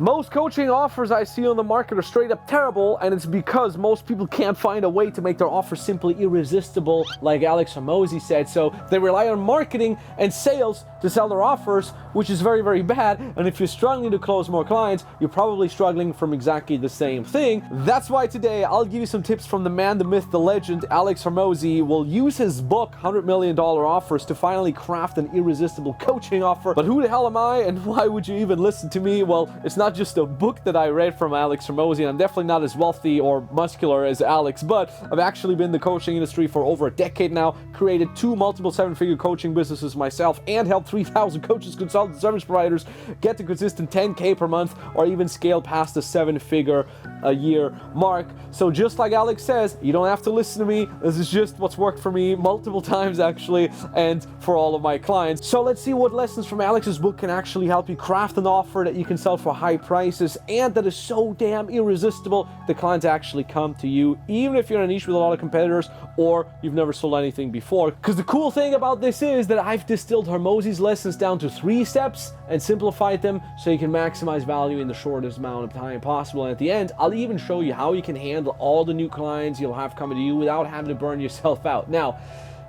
Most coaching offers I see on the market are straight up terrible, and it's because most people can't find a way to make their offer simply irresistible, like Alex Hormozi said. So they rely on marketing and sales to sell their offers, which is very, very bad. And if you're struggling to close more clients, you're probably struggling from exactly the same thing. That's why today I'll give you some tips from the man, the myth, the legend, Alex Hormozi. Will use his book, $100 Million Offers, to finally craft an irresistible coaching offer. But who the hell am I, and why would you even listen to me? Well, it's not just a book that I read from Alex Hormozi, and I'm definitely not as wealthy or muscular as Alex, but I've actually been in the coaching industry for over a decade now, created 2 multiple 7-figure coaching businesses myself, and helped 3,000 coaches, consultants, service providers get to consistent 10K per month, or even scale past the 7-figure a year mark. So just like Alex says, you don't have to listen to me. This is just what's worked for me multiple times actually, and for all of my clients. So let's see what lessons from Alex's book can actually help you craft an offer that you can sell for high prices and that is so damn irresistible the clients actually come to you, even if you're in a niche with a lot of competitors or you've never sold anything before. Because the cool thing about this is that I've distilled Hormozi's lessons down to 3 steps and simplified them so you can maximize value in the shortest amount of time possible. And at the end, I'll even show you how you can handle all the new clients you'll have coming to you without having to burn yourself out. Now,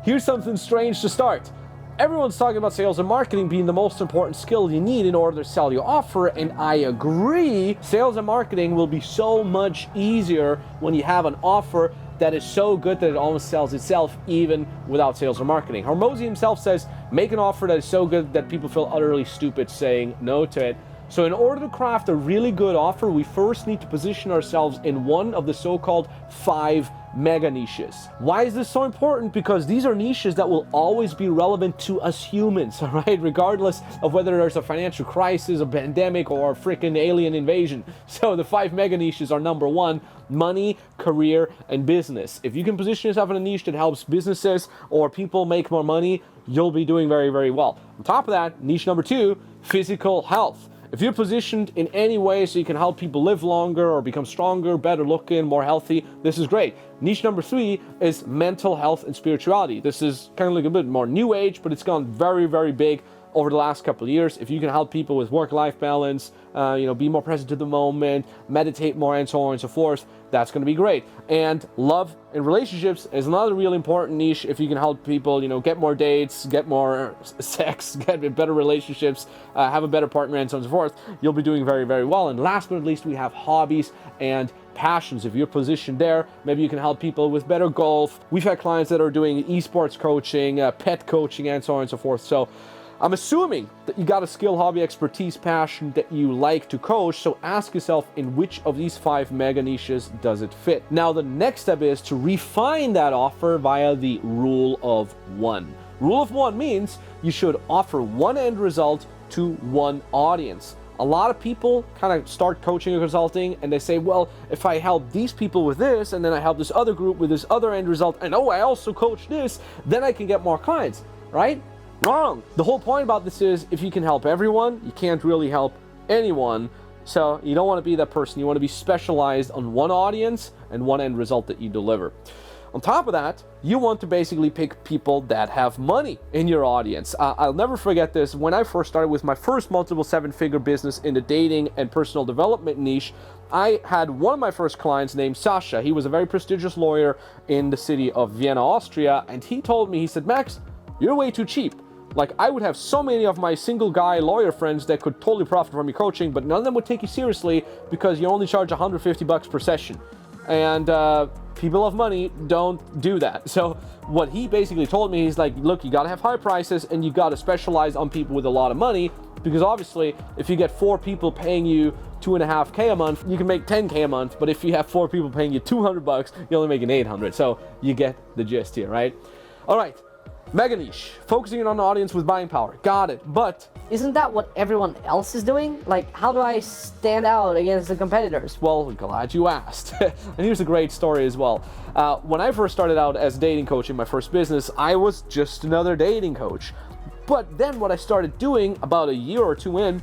here's something strange to start. Everyone's talking about sales and marketing being the most important skill you need in order to sell your offer, and I agree. Sales and marketing will be so much easier when you have an offer that is so good that it almost sells itself even without sales or marketing. Hormozi himself says, make an offer that is so good that people feel utterly stupid saying no to it. So in order to craft a really good offer, we first need to position ourselves in one of the so-called 5 mega niches. Why is this so important? Because these are niches that will always be relevant to us humans, all right? Regardless of whether there's a financial crisis, a pandemic, or a freaking alien invasion. So the 5 mega niches are: number 1, money, career, and business. If you can position yourself in a niche that helps businesses or people make more money, you'll be doing very, very well. On top of that, niche number 2, physical health. If you're positioned in any way so you can help people live longer or become stronger, better looking, more healthy, this is great. Niche number 3 is mental health and spirituality. This is kind of like a bit more new age, but it's gone very, very big over the last couple of years. If you can help people with work-life balance, be more present to the moment, meditate more, and so on and so forth, that's going to be great. And love and relationships is another really important niche. If you can help people, get more dates, get more sex, get better relationships, have a better partner, and so on and so forth, you'll be doing very, very well. And last but not least, we have hobbies and passions. If you're positioned there, maybe you can help people with better golf. We've had clients that are doing esports coaching, pet coaching, and so on and so forth. So I'm assuming that you got a skill, hobby, expertise, passion that you like to coach, so ask yourself, in which of these 5 mega niches does it fit? Now, the next step is to refine that offer via the rule of 1. Rule of 1 means you should offer one end result to one audience. A lot of people kind of start coaching or consulting and they say, well, if I help these people with this, and then I help this other group with this other end result, and oh, I also coach this, then I can get more clients, right? Wrong. The whole point about this is, if you can help everyone, you can't really help anyone. So you don't want to be that person. You want to be specialized on one audience and one end result that you deliver. On top of that, you want to basically pick people that have money in your audience. I'll never forget this. When I first started with my first multiple 7-figure business in the dating and personal development niche, I had one of my first clients named Sasha. He was a very prestigious lawyer in the city of Vienna, Austria. And he told me, he said, Max, you're way too cheap. Like, I would have so many of my single guy lawyer friends that could totally profit from your coaching, but none of them would take you seriously because you only charge $150 per session. And people of money don't do that. So what he basically told me, he's like, look, you gotta have high prices and you gotta specialize on people with a lot of money, because obviously if you get 4 people paying you $2.5K a month, you can make $10K a month. But if you have 4 people paying you $200, you're only making $800. So you get the gist here, right? All right. Mega niche, focusing on an audience with buying power. Got it, but isn't that what everyone else is doing? Like, how do I stand out against the competitors? Well, glad you asked. And here's a great story as well. When I first started out as dating coach in my first business, I was just another dating coach. But then what I started doing about a year or 2 in,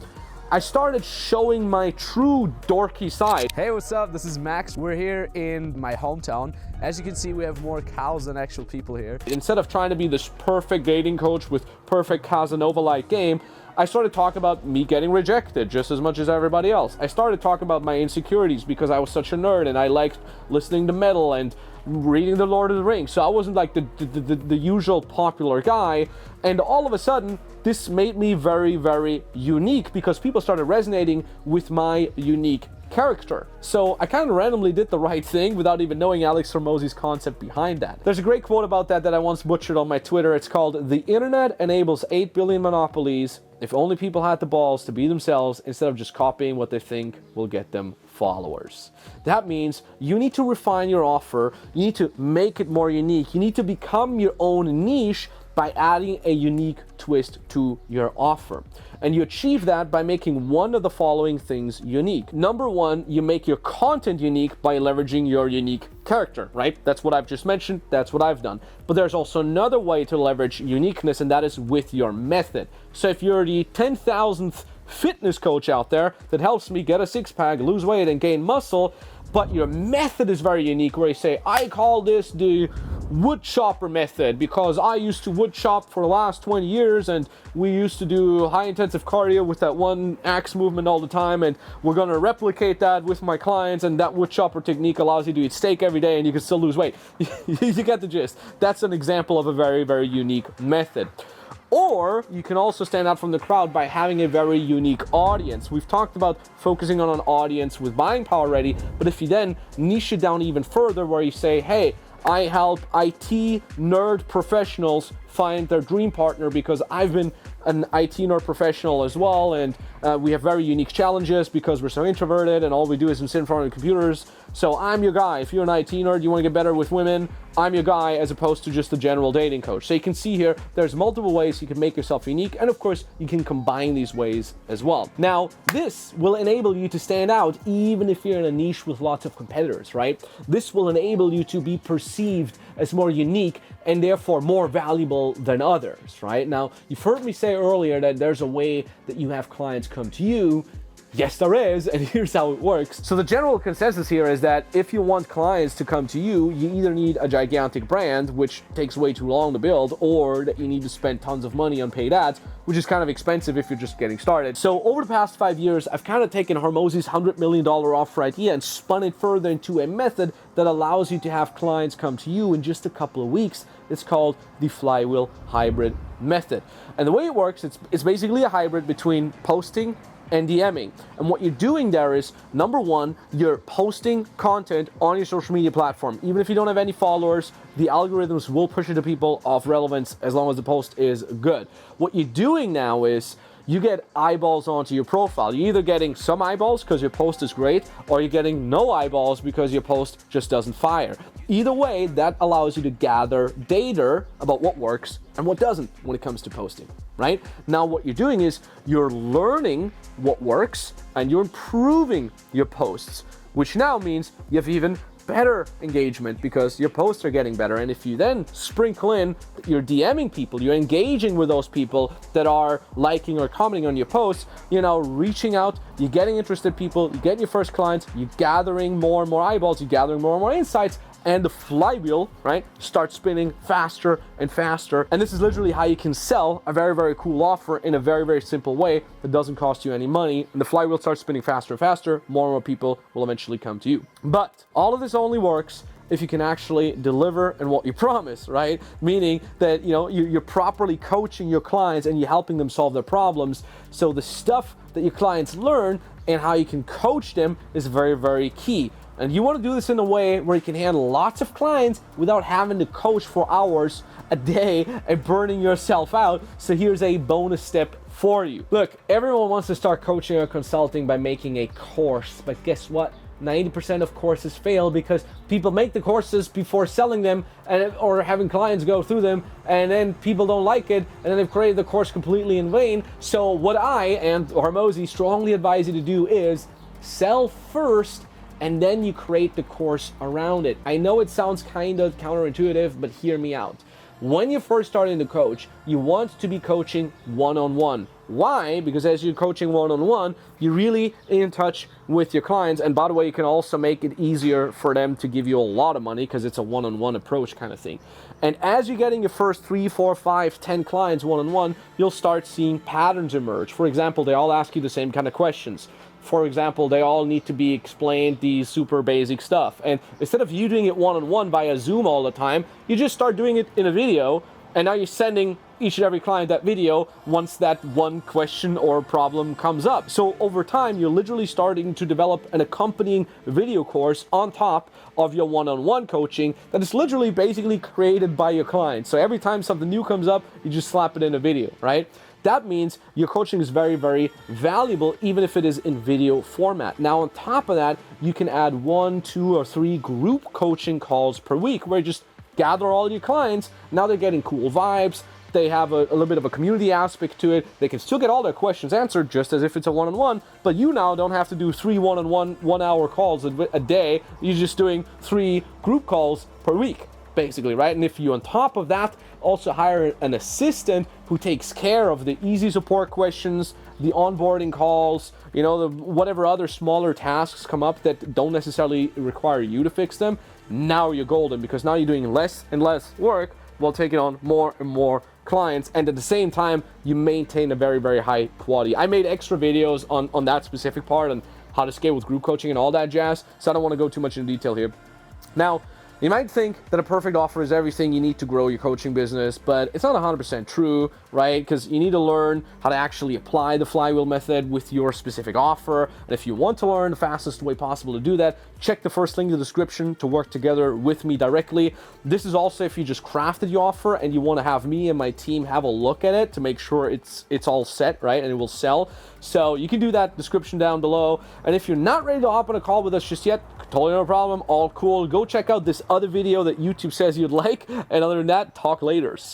I started showing my true dorky side. Hey, what's up? This is Max. We're here in my hometown. As you can see, we have more cows than actual people here. Instead of trying to be this perfect dating coach with perfect Casanova-like game, I started talking about me getting rejected just as much as everybody else. I started talking about my insecurities because I was such a nerd and I liked listening to metal and reading the Lord of the Rings. So I wasn't like the usual popular guy. And all of a sudden, this made me very, very unique because people started resonating with my unique character. So I kind of randomly did the right thing without even knowing Alex Hormozi's concept behind that. There's a great quote about that I once butchered on my Twitter. It's called, "The internet enables 8 billion monopolies if only people had the balls to be themselves instead of just copying what they think will get them followers." That means you need to refine your offer, you need to make it more unique, you need to become your own niche by adding a unique twist to your offer. And you achieve that by making one of the following things unique. Number one, you make your content unique by leveraging your unique character, right? That's what I've just mentioned, that's what I've done. But there's also another way to leverage uniqueness, and that is with your method. So if you're the 10,000th fitness coach out there that helps me get a six-pack, lose weight, and gain muscle, but your method is very unique, where you say, I call this the wood chopper method because I used to wood chop for the last 20 years and we used to do high intensive cardio with that one axe movement all the time, and we're going to replicate that with my clients, and that wood chopper technique allows you to eat steak every day and you can still lose weight. You get the gist. That's an example of a very, very unique method. Or you can also stand out from the crowd by having a very unique audience. We've talked about focusing on an audience with buying power already, but if you then niche it down even further, where you say, hey, I help IT nerd professionals find their dream partner because I've been an IT nerd professional as well, and we have very unique challenges because we're so introverted and all we do is sit in front of computers. So I'm your guy. If you're an IT nerd, you want to get better with women, I'm your guy, as opposed to just a general dating coach. So you can see here, there's multiple ways you can make yourself unique, and of course, you can combine these ways as well. Now, this will enable you to stand out even if you're in a niche with lots of competitors, right? This will enable you to be perceived as more unique and therefore more valuable than others, right? Now, you've heard me say earlier that there's a way that you have clients come to you. Yes, there is, and here's how it works. So the general consensus here is that if you want clients to come to you, you either need a gigantic brand, which takes way too long to build, or that you need to spend tons of money on paid ads, which is kind of expensive if you're just getting started. So over the past 5 years, I've kind of taken Hormozi's $100 million offer idea and spun it further into a method that allows you to have clients come to you in just a couple of weeks. It's called the flywheel hybrid method. And the way it works, it's basically a hybrid between posting and DMing. And what you're doing there is, number one, you're posting content on your social media platform. Even if you don't have any followers, the algorithms will push it to people of relevance as long as the post is good. What you're doing now is you get eyeballs onto your profile. You're either getting some eyeballs because your post is great, or you're getting no eyeballs because your post just doesn't fire. Either way, that allows you to gather data about what works and what doesn't when it comes to posting, right? Now what you're doing is you're learning what works and you're improving your posts, which now means you have even better engagement because your posts are getting better. And if you then sprinkle in that you're DMing people, you're engaging with those people that are liking or commenting on your posts, you know, reaching out, you're getting interested people, you're getting your first clients, you're gathering more and more eyeballs, you're gathering more and more insights, and the flywheel, right, starts spinning faster and faster. And this is literally how you can sell a very, very cool offer in a very, very simple way that doesn't cost you any money. And the flywheel starts spinning faster and faster, more and more people will eventually come to you. But all of this only works if you can actually deliver and what you promise, right? Meaning that, you know, you're properly coaching your clients and you're helping them solve their problems. So the stuff that your clients learn and how you can coach them is very, very key. And you want to do this in a way where you can handle lots of clients without having to coach for hours a day and burning yourself out. So here's a bonus step for you. Look, everyone wants to start coaching or consulting by making a course, but guess what? 90% of courses fail because people make the courses before selling them or having clients go through them, and then people don't like it, and then they've created the course completely in vain. So what I and Hormozi strongly advise you to do is sell first, and then you create the course around it. I know it sounds kind of counterintuitive, but hear me out. When you're first starting to coach, you want to be coaching one-on-one. Why? Because as you're coaching one-on-one, you're really in touch with your clients. And by the way, you can also make it easier for them to give you a lot of money because it's a one-on-one approach kind of thing. And as you're getting your first 3, 4, 5, 10 clients one-on-one, you'll start seeing patterns emerge. For example, they all ask you the same kind of questions. For example, they all need to be explained these super basic stuff. And instead of you doing it one-on-one via Zoom all the time, you just start doing it in a video, and now you're sending each and every client that video once that one question or problem comes up. So over time, you're literally starting to develop an accompanying video course on top of your one-on-one coaching that is literally basically created by your clients. So every time something new comes up, you just slap it in a video, right? That means your coaching is very, very valuable, even if it is in video format. Now, on top of that, you can add 1, 2, or 3 group coaching calls per week where you just gather all your clients. Now they're getting cool vibes. They have a little bit of a community aspect to it. They can still get all their questions answered just as if it's a one-on-one, but you now don't have to do 3 one-on-one 1-hour calls a day. You're just doing 3 group calls per week, basically, right? And if you, on top of that, also hire an assistant who takes care of the easy support questions, the onboarding calls, you know, whatever other smaller tasks come up that don't necessarily require you to fix them, now you're golden, because now you're doing less and less work while taking on more and more clients, and at the same time you maintain a very, very high quality. I made extra videos on that specific part on how to scale with group coaching and all that jazz, so I don't want to go too much into detail here. Now, you might think that a perfect offer is everything you need to grow your coaching business, but it's not 100% true, right? Because you need to learn how to actually apply the flywheel method with your specific offer. And if you want to learn the fastest way possible to do that, check the first link in the description to work together with me directly. This is also if you just crafted your offer and you want to have me and my team have a look at it to make sure it's all set, right? And it will sell. So you can do that, description down below. And if you're not ready to hop on a call with us just yet, totally no problem, all cool. Go check out this other video that YouTube says you'd like. And other than that, talk laters.